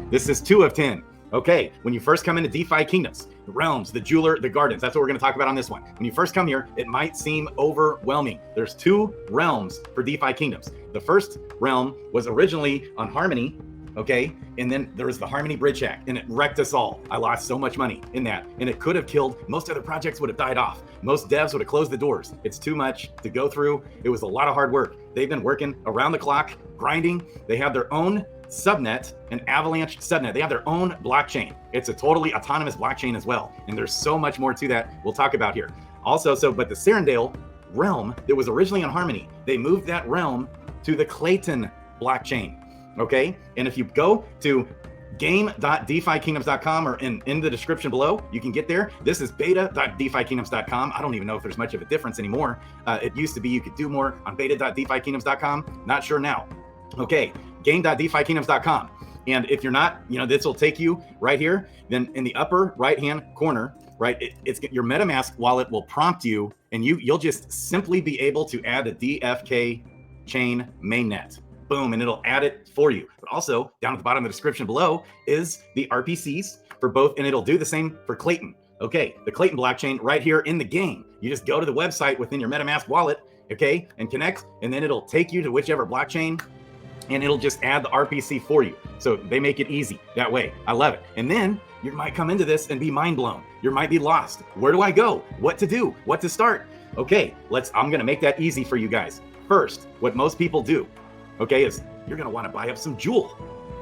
This is 2 of 10. Okay, when you first come into DeFi Kingdoms, the realms, the jeweler, the gardens, that's what we're going to talk about on this one. When you first come here, it might seem overwhelming. There's 2 realms for DeFi Kingdoms. The first realm was originally on Harmony, okay? And then there was the Harmony Bridge hack, and it wrecked us all. I lost so much money in that, and it could have killed, most other projects would have died off. Most devs would have closed the doors. It's too much to go through. It was a lot of hard work. They've been working around the clock, grinding. They have their own subnet, an Avalanche subnet. They have their own blockchain. It's a totally autonomous blockchain as well. And there's so much more to that we'll talk about here. Also, but the Serendale realm that was originally on Harmony, they moved that realm to the Klaytn blockchain. Okay, and if you go to game.defykingdoms.com or in the description below, you can get there. This is beta.defykingdoms.com. I don't even know if there's much of a difference anymore. It used to be you could do more on beta.defykingdoms.com. Not sure now. Okay, game.defykingdoms.com. And if you're not, this will take you right here. Then in the upper right-hand corner, right, it's your MetaMask wallet will prompt you, and you'll just simply be able to add a DFKChain mainnet. Boom, and it'll add it for you. But also, down at the bottom of the description below is the RPCs for both, and it'll do the same for Klaytn. Okay, the Klaytn blockchain right here in the game. You just go to the website within your MetaMask wallet, okay, and connect, and then it'll take you to whichever blockchain, and it'll just add the RPC for you. So they make it easy that way. I love it. And then you might come into this and be mind blown. You might be lost. Where do I go? What to do? What to start? Okay, I'm gonna make that easy for you guys. First, what most people do, okay, is you're gonna wanna buy up some Jewel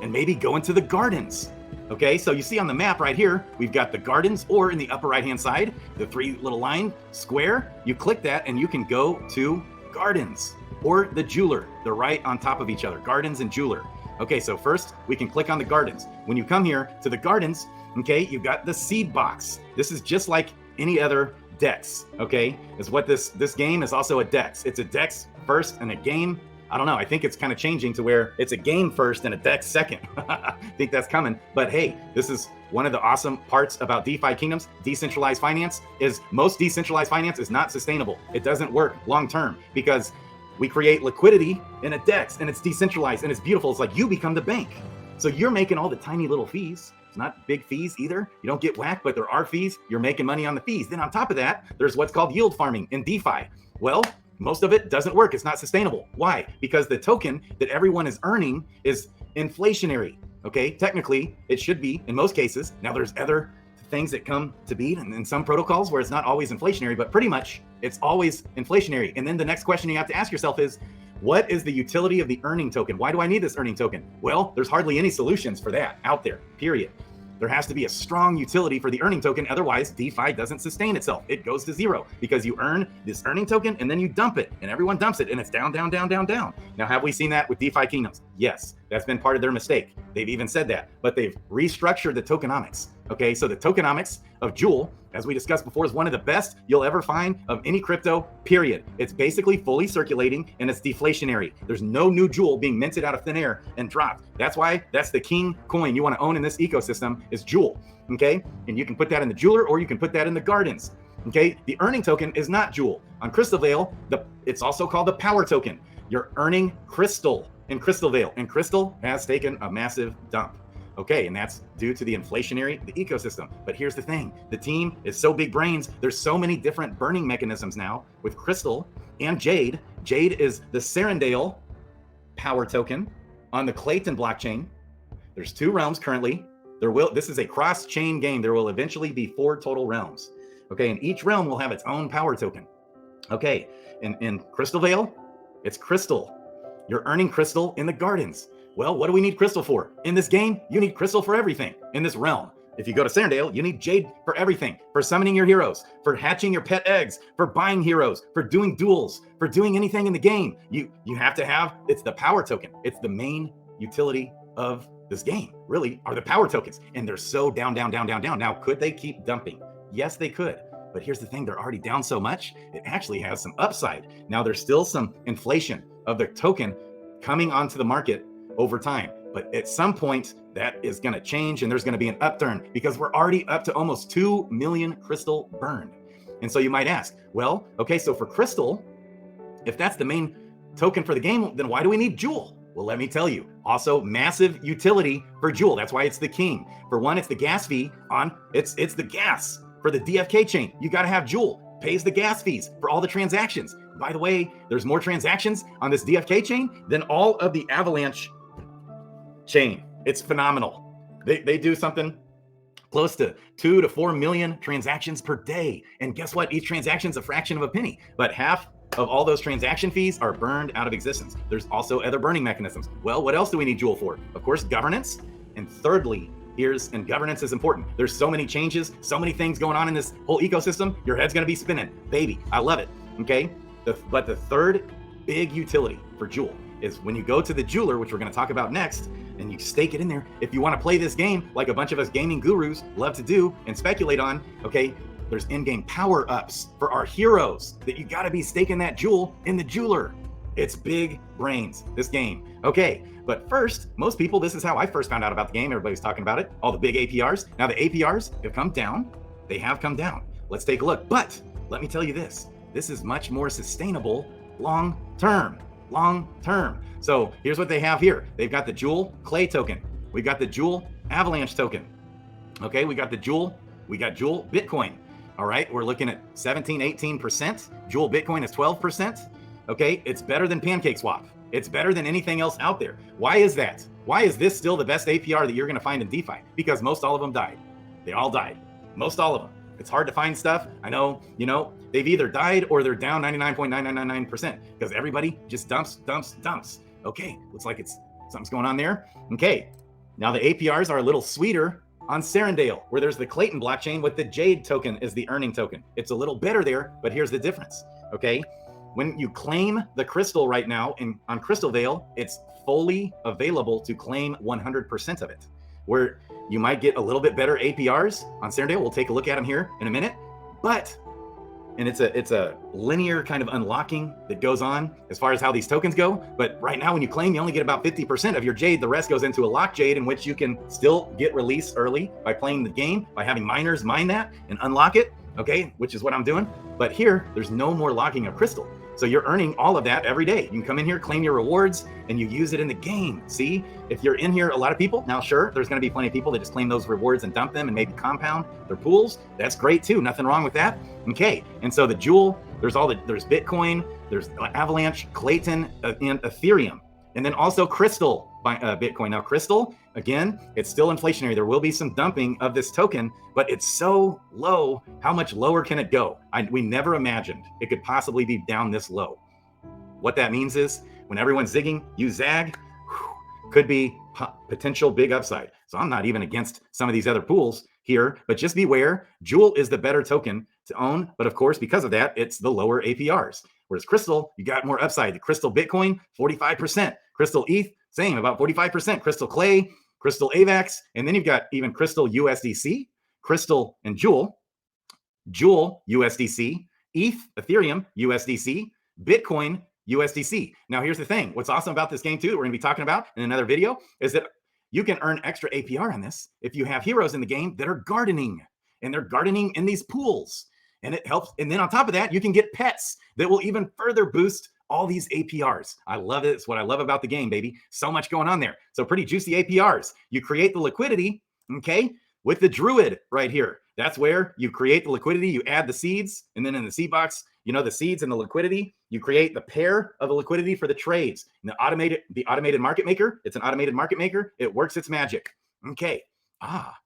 and maybe go into the gardens. Okay, so you see on the map right here, we've got the gardens, or in the upper right-hand side, the 3 little line square, you click that and you can go to gardens or the jeweler. They're right on top of each other, gardens and jeweler. Okay, so first we can click on the gardens. When you come here to the gardens, okay, you've got the seed box. This is just like any other DEX, okay? Is what this game is also a DEX. It's a DEX first and a game. I don't know. I think it's kind of changing to where it's a game first and a DEX second. I think that's coming. But hey, this is one of the awesome parts about DeFi Kingdoms. Decentralized finance is, most decentralized finance is not sustainable. It doesn't work long term because we create liquidity in a DEX and it's decentralized and it's beautiful. It's like you become the bank. So you're making all the tiny little fees. It's not big fees either. You don't get whacked, but there are fees. You're making money on the fees. Then on top of that, there's what's called yield farming in DeFi. Well, most of it doesn't work. It's not sustainable. Why? Because the token that everyone is earning is inflationary. Okay, technically it should be in most cases. Now there's other things that come to be in some protocols where it's not always inflationary, but pretty much it's always inflationary. And then the next question you have to ask yourself is, what is the utility of the earning token? Why do I need this earning token? Well, there's hardly any solutions for that out there, period. There has to be a strong utility for the earning token. Otherwise, DeFi doesn't sustain itself. It goes to zero because you earn this earning token and then you dump it and everyone dumps it and it's down, down, down, down, down. Now, have we seen that with DeFi Kingdoms? Yes, that's been part of their mistake. They've even said that, but they've restructured the tokenomics. Okay, so the tokenomics of Jewel, as we discussed before, is one of the best you'll ever find of any crypto, period. It's basically fully circulating and it's deflationary. There's no new Jewel being minted out of thin air and dropped. That's why that's the king coin you want to own in this ecosystem is Jewel, okay? And you can put that in the jeweler or you can put that in the gardens, okay? The earning token is not Jewel. On Crystal Veil, it's also called the power token. You're earning Crystal in Crystal Veil, and Crystal has taken a massive dump. Okay, and that's due to the inflationary, the ecosystem. But here's the thing, the team is so big brains, there's so many different burning mechanisms now with Crystal and Jade. Jade is the Serendale power token on the Klaytn blockchain. There's 2 realms currently. This is a cross-chain game. There will eventually be 4 total realms. Okay, and each realm will have its own power token. Okay, in Crystal Veil, it's Crystal. You're earning Crystal in the gardens. Well, what do we need Crystal for? In this game, you need Crystal for everything in this realm. If you go to Serendale, you need Jade for everything, for summoning your heroes, for hatching your pet eggs, for buying heroes, for doing duels, for doing anything in the game. You have to have, it's the power token. It's the main utility of this game, really, are the power tokens. And they're so down, down, down, down, down. Now, could they keep dumping? Yes, they could. But here's the thing, they're already down so much, it actually has some upside. Now, there's still some inflation of the token coming onto the market over time. But at some point, that is going to change and there's going to be an upturn because we're already up to almost 2 million Crystal burned. And so you might ask, well, okay, so for Crystal, if that's the main token for the game, then why do we need Jewel? Well, let me tell you, also massive utility for Joule. That's why it's the king. For one, it's the gas fee on, it's the gas for the DFK chain. You got to have Joule. Pays the gas fees for all the transactions. By the way, there's more transactions on this DFK chain than all of the Avalanche chain. It's phenomenal. They do something close to 2 to 4 million transactions per day. And guess what? Each transaction is a fraction of a penny, but half of all those transaction fees are burned out of existence. There's also other burning mechanisms. Well, what else do we need Joule for? Of course, governance. And thirdly, and governance is important. There's so many changes, so many things going on in this whole ecosystem. Your head's going to be spinning. Baby, I love it. Okay. But the third big utility for Joule is when you go to the jeweler, which we're going to talk about next, and you stake it in there. If you want to play this game like a bunch of us gaming gurus love to do and speculate on, okay, there's in-game power-ups for our heroes that you got to be staking that Joule in the jeweler. It's big brains, this game. Okay, but first, most people, this is how I first found out about the game. Everybody's talking about it, all the big APRs. Now the APRs have come down. They have come down. Let's take a look. But let me tell you this. This is much more sustainable long-term. So here's what they have here. They've got the Joule KLAY token. We've got the Joule Avalanche token. Okay, we got Joule Bitcoin. All right, we're looking at 17, 18%. Joule Bitcoin is 12%. Okay, it's better than PancakeSwap. It's better than anything else out there. Why is that? Why is this still the best APR that you're going to find in DeFi? Because most all of them died. They all died. Most all of them. It's hard to find stuff. I know, they've either died or they're down 99.999% because everybody just dumps. Okay, looks like something's going on there. Okay, now the APRs are a little sweeter on Serendale, where there's the Klaytn blockchain with the Jade token as the earning token. It's a little better there, but here's the difference. Okay, when you claim the crystal right now on Crystal Vale, it's fully available to claim 100% of it. Where you might get a little bit better APRs on Serendale. We'll take a look at them here in a minute, and it's a linear kind of unlocking that goes on as far as how these tokens go. But right now, when you claim, you only get about 50% of your Jade. The rest goes into a lock Jade, in which you can still get released early by playing the game, by having miners mine that and unlock it. Okay, which is what I'm doing. But here, there's no more locking of crystal. So you're earning all of that every day. You can come in here, claim your rewards, and you use it in the game. See, if you're in here, a lot of people, now sure, there's going to be plenty of people that just claim those rewards and dump them and maybe compound their pools. That's great too. Nothing wrong with that. Okay, and so the Joule, there's Bitcoin, there's Avalanche, Klaytn, and Ethereum, and then also Crystal Bitcoin. Now Crystal, again, it's still inflationary. There will be some dumping of this token, but it's so low. How much lower can it go? We never imagined it could possibly be down this low. What that means is when everyone's zigging, you zag, could be potential big upside. So I'm not even against some of these other pools here, but just beware, Joule is the better token to own. But of course, because of that, it's the lower APRs. Whereas Crystal, you got more upside. The Crystal Bitcoin, 45%. Crystal ETH, same, about 45%. Crystal KLAY, Crystal AVAX, and then you've got even Crystal USDC, Crystal and Joule USDC, ETH, Ethereum USDC, Bitcoin USDC. Now here's the thing. What's awesome about this game too, that we're going to be talking about in another video, is that you can earn extra APR on this if you have heroes in the game that are gardening, and they're gardening in these pools, and it helps. And then on top of that, you can get pets that will even further boost all these APRs. I love it. It's what I love about the game, baby. So much going on there. So pretty juicy APRs. You create the liquidity, okay, with the Druid right here. That's where you create the liquidity. You add the seeds, and then in the seed box, the seeds and the liquidity, you create the pair of the liquidity for the trades. And the automated market maker, it's an automated market maker. It works its magic. Okay.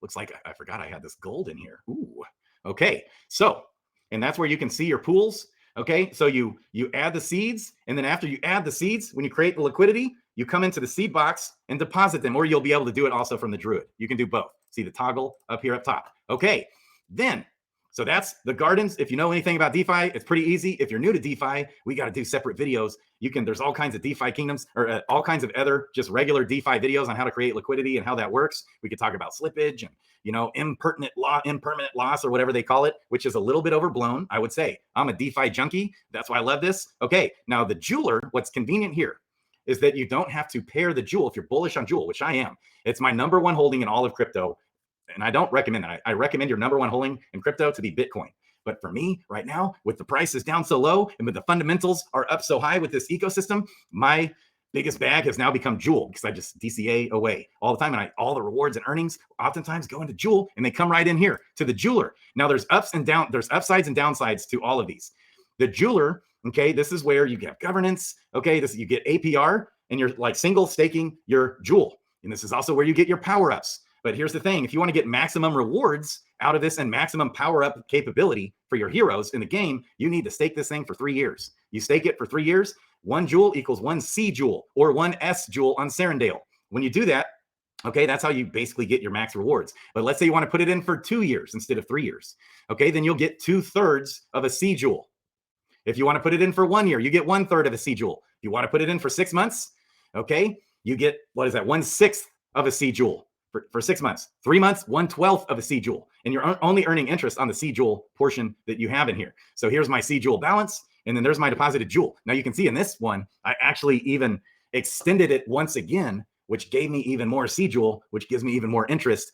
Looks like I forgot I had this gold in here. Ooh. Okay. So, and that's where you can see your pools. Okay, so you add the seeds, and then after you add the seeds, when you create the liquidity, you come into the seed box and deposit them, or you'll be able to do it also from the Druid. You can do both. See the toggle up here up top. Okay, then, so that's the gardens. If you know anything about DeFi, it's pretty easy. If you're new to DeFi, we got to do separate videos. There's all kinds of DeFi kingdoms, or all kinds of other just regular DeFi videos on how to create liquidity and how that works. We could talk about slippage and impermanent loss, or whatever they call it, which is a little bit overblown, I would say. I'm a DeFi junkie. That's why I love this. Okay, now the jeweler, what's convenient here is that you don't have to pair the Joule if you're bullish on Joule, which I am. It's my number one holding in all of crypto, and I don't recommend that. I recommend your number one holding in crypto to be Bitcoin. But for me, right now, with the prices down so low and with the fundamentals are up so high with this ecosystem, my biggest bag has now become Jewel because I just DCA away all the time. And all the rewards and earnings oftentimes go into Jewel and they come right in here to the jeweler. Now there's ups and downs, there's upsides and downsides to all of these. The jeweler, okay, this is where you get governance. Okay, you get APR and you're like single staking your Jewel. And this is also where you get your power ups. But here's the thing, if you want to get maximum rewards out of this and maximum power up capability for your heroes in the game, you need to stake this thing for 3 years. You stake it for 3 years, 1 Jewel equals 1 C Jewel or 1 S Jewel on Serendale. When you do that, okay, that's how you basically get your max rewards. But let's say you want to put it in for 2 years instead of 3 years. Okay, then you'll get 2/3 of a C Jewel. If you want to put it in for 1 year, you get 1/3 of a C Jewel. If you want to put it in for 6 months, okay, you get, what is that, 1/6 of a C Jewel. For 6 months, 3 months, 1/12 of a C Jewel. And you're only earning interest on the C Jewel portion that you have in here. So here's my C Jewel balance, and then there's my deposited Jewel. Now you can see in this one, I actually even extended it once again, which gave me even more C Jewel, which gives me even more interest.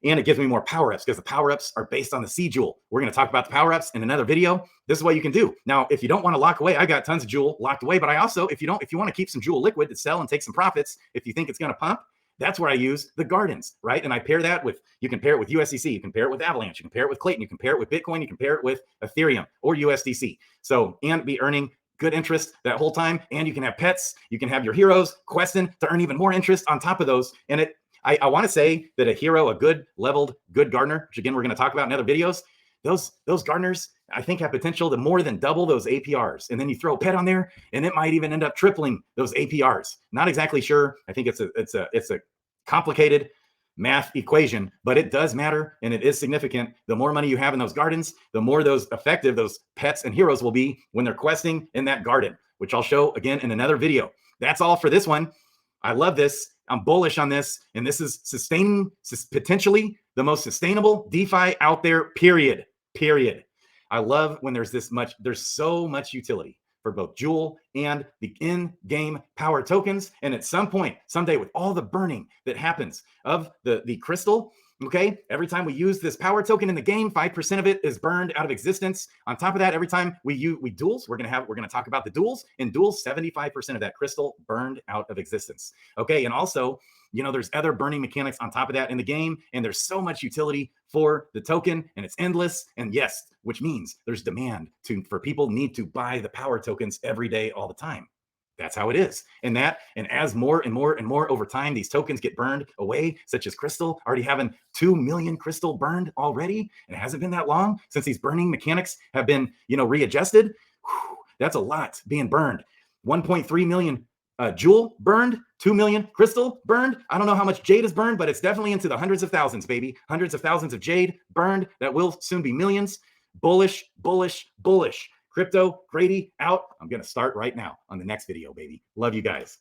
And it gives me more power-ups because the power-ups are based on the C Jewel. We're going to talk about the power-ups in another video. This is what you can do. Now, if you don't want to lock away, I got tons of Jewel locked away, but I also, if you want to keep some Jewel liquid to sell and take some profits, if you think it's going to pump, that's where I use the gardens, right? And I pair that with, you can pair it with USDC, you can pair it with Avalanche, you can pair it with Klaytn, you can pair it with Bitcoin, you can pair it with Ethereum or USDC. So, and be earning good interest that whole time. And you can have pets, you can have your heroes questing to earn even more interest on top of those. And I want to say that a hero, a good leveled, good gardener, which again, we're going to talk about in other videos, those gardeners, I think, have potential to more than double those APRs. And then you throw a pet on there and it might even end up tripling those APRs. Not exactly sure. I think it's a complicated math equation, but it does matter and it is significant. The more money you have in those gardens, the more those effective those pets and heroes will be when they're questing in that garden, which I'll show again in another video. That's all for this one. I love this. I'm bullish on this. And this is potentially the most sustainable DeFi out there, period. I love when there's so much utility for both Jewel and the in-game power tokens. And at some point, someday, with all the burning that happens of the crystal, okay, every time we use this power token in the game, 5% of it is burned out of existence. On top of that, every time we duels, we're gonna talk about the duels. In duels, 75% of that crystal burned out of existence. Okay, and also, you know, there's other burning mechanics on top of that in the game, and there's so much utility for the token, and it's endless. And yes, which means there's demand for people need to buy the power tokens every day, all the time. That's how it is. And as more and more and more over time, these tokens get burned away, such as crystal, already having 2 million crystal burned already. And it hasn't been that long since these burning mechanics have been, readjusted. Whew, that's a lot being burned. 1.3 million Jewel burned, 2 million crystal burned. I don't know how much jade is burned, but it's definitely into the hundreds of thousands, baby. Hundreds of thousands of jade burned. That will soon be millions. Bullish, bullish, bullish. Crypto Grady out. I'm going to start right now on the next video, baby. Love you guys.